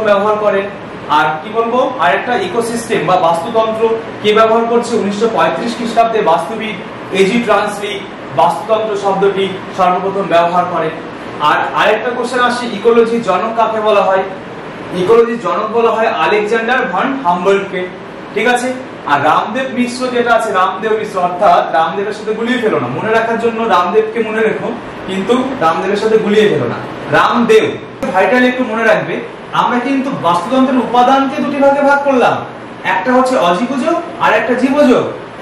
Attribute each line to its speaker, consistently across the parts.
Speaker 1: ব্যবহার করেন। আর কি বলবো, আরেকটা ইকোসিস্টেম বা বাস্তুতন্ত্র কে ব্যবহার করছে? 1935 খ্রিস্টাব্দে বাস্তুবিদ এজি ট্রান্সলি বাস্তুতন্ত্র শব্দটি সর্বপ্রথম ব্যবহার করেন। আর আরেকটা কোশ্চেন আসে, ইকোলজির জনক কাকে বলা হয়? ইকোলজির জনক বলা হয় আলেকজান্ডার ভন হাম্বলটকে। ঠিক আছে। আর রামদেব মিশ্র যেটা আছে, রামদেব মিশ্র, অর্থাৎ রামদেবের সাথে গুলিয়ে ফেলো না, মনে রাখার জন্য রামদেবকে মনে রেখো, কিন্তু রামদেবের সাথে গুলিয়ে ফেলো না। রামদেব ভাইটাল একটু মনে রাখবে। আমরা কিন্তু বাস্তুতন্ত্রের উপাদানকে দুটি ভাগে ভাগ করলাম, একটা হচ্ছে অজীবজ আর একটা জীবজ।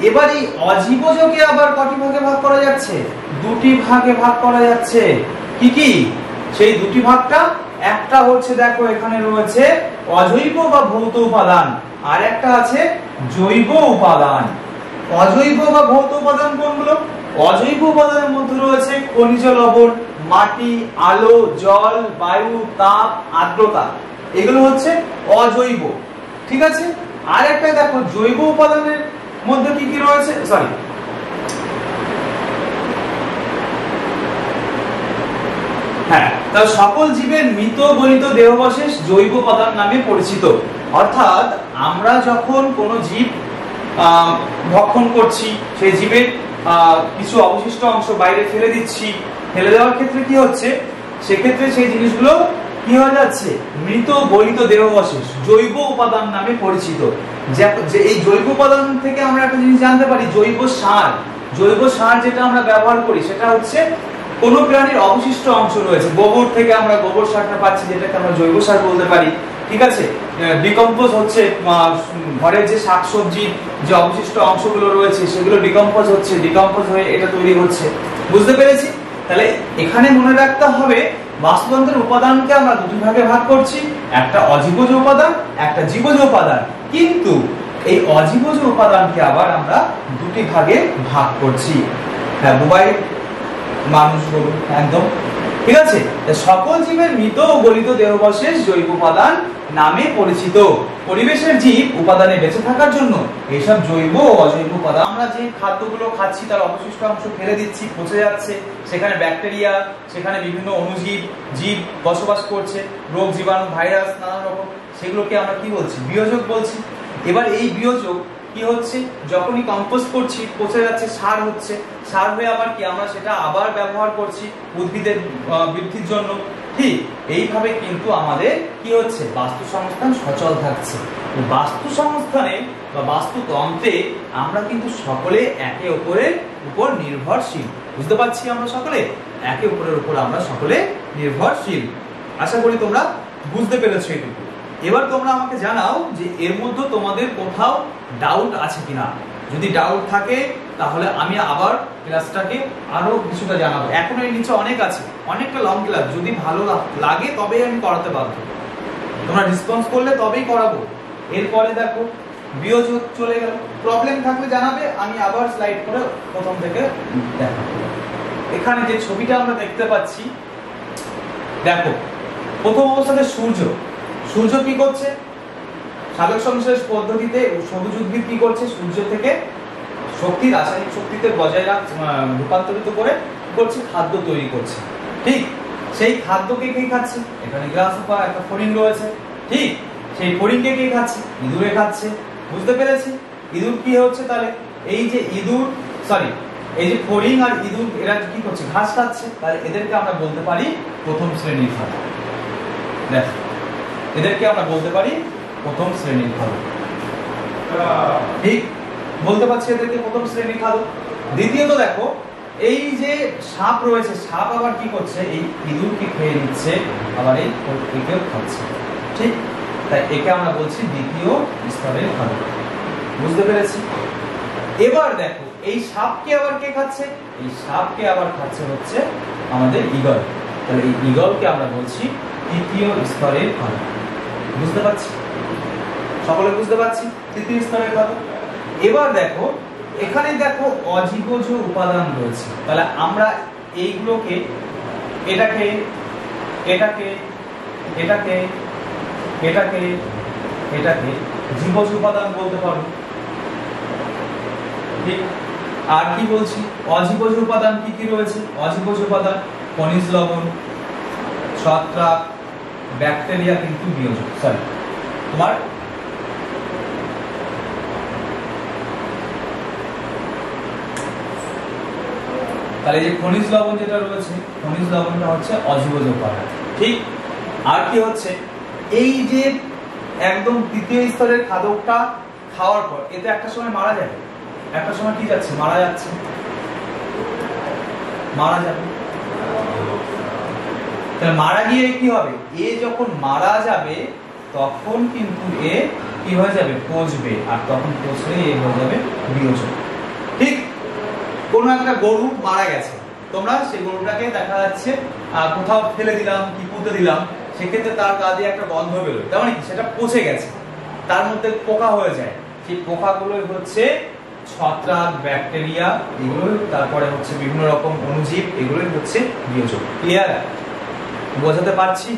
Speaker 1: এবার এই অজীবজকে আবার কটি ভাগে ভাগ করা যাচ্ছে? দুটি ভাগে ভাগ করা যাচ্ছে। কি কি সেই দুটি ভাগটা? একটা হচ্ছে দেখো এখানে রয়েছে অজৈব বা ভৌত উপাদান, আর একটা আছে জৈব উপাদান। অজৈব বা ভৌত উপাদান কোনগুলো? অজৈব উপাদানের মধ্যে রয়েছে খনিজ লবণ, মাটি, আলো, জল, বায়ু, তাপ, আর্দ্রতা, এগুলো হচ্ছে অজৈব। ঠিক আছে। আর একটা দেখো জৈব উপাদানের মধ্যে কি কি রয়েছে, সরি হ্যাঁ, তাহলে সকল জীবের মৃত গলিত দেহাবশেষ জৈব উপাদান নামে পরিচিত। অর্থাৎ আমরা যখন কোনো জীব ভক্ষণ করছি, সেই জীবের কিছু অবশিষ্ট অংশ বাইরে ফেলে দিচ্ছি, ফেলে দেওয়ার ক্ষেত্রে কি হচ্ছে? সেক্ষেত্রে সেই জিনিসগুলো কি হয়ে যাচ্ছে? মৃত গলিত দেহাবশেষ জৈব উপাদান নামে পরিচিত। যে এই জৈব উপাদান থেকে আমরা একটা জিনিস জানতে পারি, জৈব সার। জৈব সার যেটা আমরা ব্যবহার করি সেটা হচ্ছে কোন প্রাণীর অবশিষ্ট অংশ রয়েছে, গোবর থেকে আমরা গোবর সারটা পাচ্ছি, যেটাকে আমরা জৈব সার বলতে পারি। ঠিক আছে। ডিকম্পোজ হচ্ছে ঘরের যে শাকসবজির যে অবশিষ্ট অংশগুলো রয়েছে সেগুলো ডিকম্পোজ হচ্ছে, ডিকম্পোজ হয়ে এটা তৈরি হচ্ছে। বুঝতে পেরেছি? তাহলে এখানে মনে রাখতে হবে বাস্তুতন্ত্রের উপাদানকে আমরা দুটি ভাগে ভাগ করছি, একটা অজীবজ উপাদান, একটা জীবজ উপাদান। কিন্তু এই অজীবজ উপাদানকে আবার আমরা দুটি ভাগে ভাগ করছি। হ্যাঁ, মোবাইল মানুষ বলুন একদম ঠিক আছে। সকল জীবের মৃত ও গলিত দেহাবশেষ জৈব উপাদান নামে পরিচিত। পরিবেশের জীব উপাদানে বেঁচে থাকার জন্য এইসব জৈব ও অজৈব উপাদান, আমরা যে খাদ্যগুলো খাচ্ছি তার অবশিষ্ট অংশ ফেলে দিচ্ছি, পচে যাচ্ছে, সেখানে ব্যাকটেরিয়া, সেখানে বিভিন্ন অণুজীব জীব বসবাস করছে, রোগ জীবাণু ভাইরাস নানা রকম, সেগুলোকে আমরা কি বলছি? বিয়োজক বলছি। এবার এই বিয়োজক কি হচ্ছে? যখনই কম্পোস্ট করছি পচে যাচ্ছে, সার হচ্ছে, সার হয়ে আবার কি আমরা সেটা আবার ব্যবহার করছি উদ্ভিদের বৃদ্ধির জন্য। ঠিক এইভাবে কিন্তু আমাদের কি হচ্ছে? বাস্তু সংস্থান সচল থাকছে। বাস্তু সংস্থানে বা বাস্তুতন্ত্রে আমরা কিন্তু সকলে একে অপরের উপর নির্ভরশীল। বুঝতে পারছি? আমরা সকলে একে অপরের উপর আমরা সকলে নির্ভরশীল। আশা করি তোমরা বুঝতে পেরেছো এটুকু। এবার তোমরা আমাকে জানাও যে এর মধ্যে তোমাদের কোথাও ডাউট আছে কিনা। যদি ডাউট থাকে তাহলে আমি আবার ক্লাসটাকে আরো কিছুটা জানাবো। এখন এর নিচে অনেক আছে, অনেকটা লং ক্লাস, যদি ভালো লাগে তবেই আমি করাতে পারবো, তোমরা রেসপন্স করলে তবেই করাবো। এরপরে দেখো বিয়োজক চলে গেল, প্রবলেম থাকলে জানাবে, আমি আবার স্লাইড করে প্রথম থেকে দেখাবো। এখানে যে ছবিটা আমরা দেখতে পাচ্ছি, দেখো প্রথম অবস্থাতে সূর্য। সূর্য কি করছে? সালোক সংশ্লেষ পদ্ধতিতে সবুজ উদ্ভিদ কি করছে? সূর্য থেকে শক্তি, রাসায়নিক শক্তিতে বজায় রূপান্তরিত করে কি করছে? খাদ্য তৈরি করছে। ঠিক সেই খাদ্যকে কে খাচ্ছে? এখানে গ্রাসহপার, একটা ফড়িং রয়েছে। ঠিক সেই ফড়িংকে কে খাচ্ছে? ইঁদুরে খাচ্ছে। বুঝতে পেরেছি? ইঁদুর কি হচ্ছে তাহলে? এই যে ইঁদুর, সরি এই যে ফড়িং আর ইঁদুর, এরা কি করছে? ঘাস খাচ্ছে। তাহলে এদেরকে আমরা বলতে পারি প্রথম শ্রেণীর খাদ্য। দেখো এদেরকে আমরা বলতে পারি প্রথম শ্রেণীর খাদ্য। ঠিক বলতে পারছি এদেরকে প্রথম শ্রেণীর খাদ্য। দ্বিতীয়ত দেখো এই যে সাপ রয়েছে, সাপ আবার কি করছে? এই ইঁদুরকে খেয়ে নিচ্ছে, আবার এই একেও খাচ্ছে। ঠিক, তাই একে আমরা বলছি দ্বিতীয় স্তরের খাদ্য। বুঝতে পেরেছি? এবার দেখো এই সাপকে আবার কে খাচ্ছে? এই সাপকে আবার খাচ্ছে হচ্ছে আমাদের ঈগল। তাহলে এই ঈগলকে আমরা বলছি তৃতীয় স্তরের খাদ্য। বুঝতে পারছি? সকলে বুঝতে পারছি? তৃতীয় স্তরের খাদ্য। এবার দেখো এখানে দেখো অজীবজ উপাদান রয়েছে। তাহলে আমরা এইগুলোকে, এটাকে এটাকে এটাকে এটাকে এটাকে জীবজ উপাদান বলতে পারো। ঠিক, আর কি বলছি? অজীবজ উপাদান কি কি রয়েছে? অজীবজ উপাদান খনিজ লবণ, ছত্রাক, ব্যাকটেরিয়া কিন্তু বিয়োজক, সরি তোমার তাহলে যে খনিজ লবণ যেটা রয়েছে, খনিজ লবণটা হচ্ছে অজীবজ পদার্থ, ঠিক। আর কি হচ্ছে, এই যে একদম তৃতীয় স্তরের খাদকটা খাওয়ার পর এতে একটা সময় মারা যাবে, একটা সময় কি যাচ্ছে, মারা যাচ্ছে, মারা যাবে। তাহলে মারা গিয়ে কি হবে, এ যখন মারা যাবে তখন কিন্তু এ কি হয়ে যাবে, পচবে, আর তখন পচলে এ হয়ে যাবে বিয়োজক, ঠিক। কোনো একটা গরু মারা গেছে, তোমরা সেই গরুটাকে দেখা যাচ্ছে কোথাও ফেলে দিলাম কি পুঁতে দিলাম, সেক্ষেত্রে তার গা দিয়ে একটা গন্ধ বেরোয়, তার মানে কি সেটা পচে গেছে, তার মধ্যে পোকা হয়ে যায়, সেই পোকাগুলোই হচ্ছে ছত্রাক, ব্যাকটেরিয়া, এগুলো তারপরে হচ্ছে বিভিন্ন রকম অণুজীব, এগুলোই হচ্ছে বিয়োজক। ক্লিয়ার, বোঝাতে পারছি?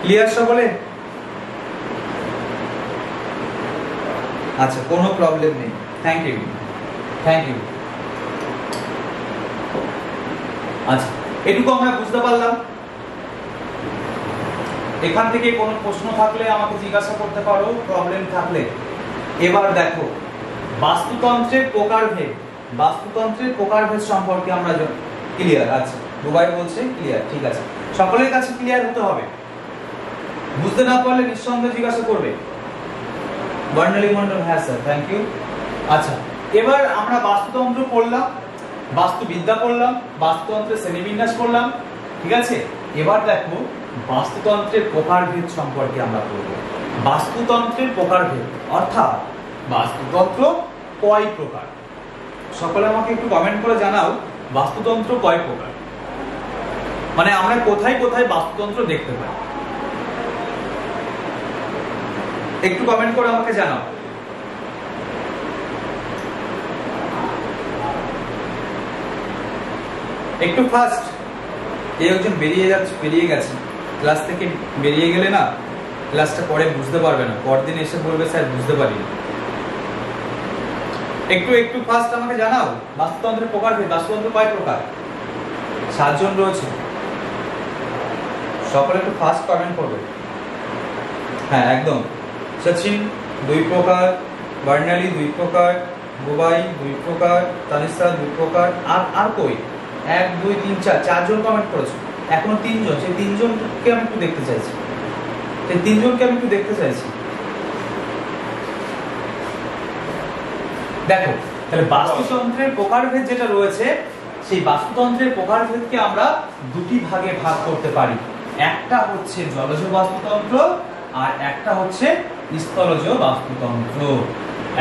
Speaker 1: ক্লিয়ার সকলে? আচ্ছা, কোনো প্রবলেম নেই, থ্যাংক ইউ, থ্যাংক ইউ। আচ্ছা, এটুকু আমরা বুঝতে পারলাম। এখান থেকে কোনো প্রশ্ন থাকলে আমাকে জিজ্ঞাসা করতে পারো, প্রবলেম থাকলে। এবার দেখো বাস্তুতন্ত্রের প্রকারভেদ, বাস্তুতন্ত্রের প্রকারভেদ সম্পর্কে আমরা ক্লিয়ার। আচ্ছা, দুবাই বলছে ক্লিয়ার, ঠিক আছে, সকলের কাছে ক্লিয়ার হতে হবে। বুঝতে না পারলে নিঃসন্দেহে জিজ্ঞাসা করবে। বর্ণালী মন্ডল, হ্যাঁ স্যার, থ্যাংক ইউ। আচ্ছা, এবার আমরা বাস্তুতন্ত্র পড়লাম, বাস্তুবিদ্যা পড়লাম, বাস্তুতন্ত্রের শ্রেণীবিন্যাস পড়লাম, ঠিক আছে। এবার দেখো বাস্তুতন্ত্রের প্রকারভেদ সম্পর্কে আমরা পড়ব। বাস্তুতন্ত্রের প্রকারভেদ অর্থাৎ বাস্তুতন্ত্র কয় প্রকার, সকলে আমাকে একটু কমেন্ট করে জানাও বাস্তুতন্ত্র কয় প্রকার, মানে আমরা কোথায় কোথায় বাস্তুতন্ত্র দেখতে পাই, একটু কমেন্ট করে আমাকে জানাও। একটু ফাস্ট, কেউ একজন বেরিয়ে গেছে ক্লাস থেকে, বেরিয়ে গেলে না ক্লাসটা পরে বুঝতে পারবে না, পরদিন এসে বলবে স্যার বুঝতে পারিনি। একটু একটু ফাস্ট আমাকে জানাও বাস্তুতন্ত্রের প্রকারভেদ, বাস্তুতন্ত্র কয় প্রকার? 7 জন রয়েছে, সকলে একটু ফাস্ট কমেন্ট করবে। হ্যাঁ একদম, সচিন 2 প্রকার, বর্ণালী 2 প্রকার, বুবাই 2 প্রকার, তানিশা 2 প্রকার, আর কই 1 2 3 4 4 জন কমেন্ট করেছো, এখনো 3 জন, সেই 3 জনকে আমি একটু দেখতে চাইছি, সেই 3 জনকে আমি একটু দেখতে চাইছি। দেখো তাহলে বাস্তুতন্ত্রের প্রকারভেদ যেটা রয়েছে, সেই বাস্তুতন্ত্রের প্রকারভেদকে আমরা দুটি ভাগে ভাগ করতে পারি, একটা হচ্ছে জলজ বাস্তুতন্ত্র আর একটা হচ্ছে স্থলজ বাস্তুতন্ত্র।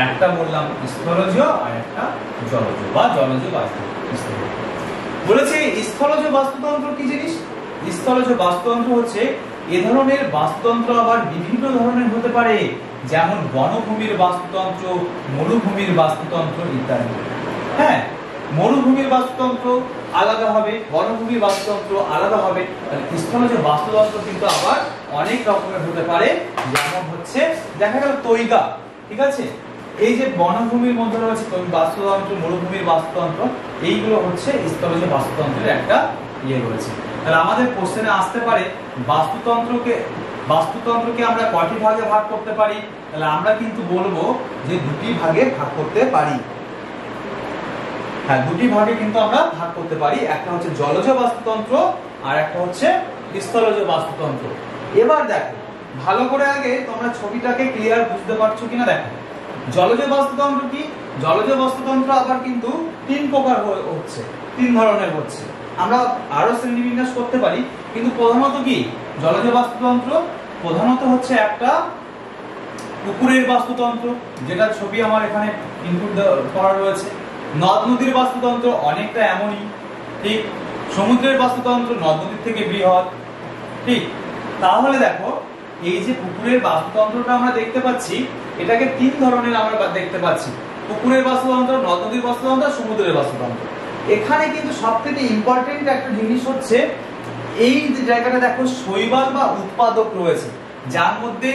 Speaker 1: একটা বললাম স্থলজ আর একটা জলজ বা জলজ বাস্তুতন্ত্র। বলেছে স্থলজ বাস্তুতন্ত্র কি জিনিস? স্থলজ বাস্তুতন্ত্র হচ্ছে এ ধরনের বাস্তুতন্ত্র আবার বিভিন্ন ধরনের হতে পারে, যেমন বনভূমির বাস্তুতন্ত্র, মরুভূমির বাস্তুতন্ত্র ইত্যাদি। হ্যাঁ, মরুভূমির বাস্তুতন্ত্র আলাদা হবে, বনভূমির বাস্তুতন্ত্র আলাদা হবে। স্থলজ বাস্তুতন্ত্র কিন্তু আবার অনেক রকমের হতে পারে, যেমন হচ্ছে দেখা গেল তৈগা, ঠিক আছে, এই যে বনভূমির মধ্যে রয়েছে বাস্তুতন্ত্র, মরুভূমির বাস্তুতন্ত্র, এইগুলো হচ্ছে স্থলজ বাস্তুতন্ত্রের একটা ইয়ে রয়েছে। তাহলে আমাদের কোশ্চেনে আসতে পারে বাস্তুতন্ত্রকে আমরা কয়টি ভাগে ভাগ করতে পারি? তাহলে আমরা কিন্তু বলবো যে দুটি ভাগে ভাগ করতে পারি। হ্যাঁ, দুটি ভাগে কিন্তু আমরা ভাগ করতে পারি, একটা হচ্ছে জলজ বাস্তুতন্ত্র আর একটা হচ্ছে স্থলজ বাস্তুতন্ত্র। এবার দেখো ভালো করে আগে তোমরা ছবিটাকে ক্লিয়ার বুঝতে পারছো কিনা দেখো। জলজ বাস্তুতন্ত্র কি? জলজ বাস্তুতন্ত্র আবার কিন্তু 3 প্রকার হচ্ছে, 3 ধরনের হচ্ছে। আমরা আরো শ্রেণীবিন্যাস করতে পারি, কিন্তু প্রধানত কি জলজ বাস্তুতন্ত্র প্রধানত হচ্ছে একটা পুকুরের বাস্তুতন্ত্র, যেটা ছবি আমার এখানে ইনপুট করা রয়েছে। নদ নদীর বাস্তুতন্ত্র অনেকটা এমনই, ঠিক। সমুদ্রের বাস্তুতন্ত্র নদ নদীর থেকে বৃহৎ, ঠিক। তাহলে দেখো এই যে পুকুরের বাস্তুতন্ত্রটা আমরা দেখতে পাচ্ছি, এটাকে 3 ধরনের আমরা দেখতে পাচ্ছি, পুকুরের বাস্তুতন্ত্র, নদ নদীর বাস্তুতন্ত্র, সমুদ্রের বাস্তুতন্ত্র। এখানে কিন্তু সবথেকে ইম্পর্টেন্ট একটা জিনিস হচ্ছে এই যে জায়গাটা দেখো শৈবাল বা উৎপাদক রয়েছে, যার মধ্যে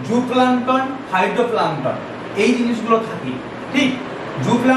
Speaker 1: জুপ্লাঙ্কটন, ফাইটোপ্লাঙ্কটন এই জিনিসগুলো থাকে, ঠিক। জুপ্লাঙ্কটন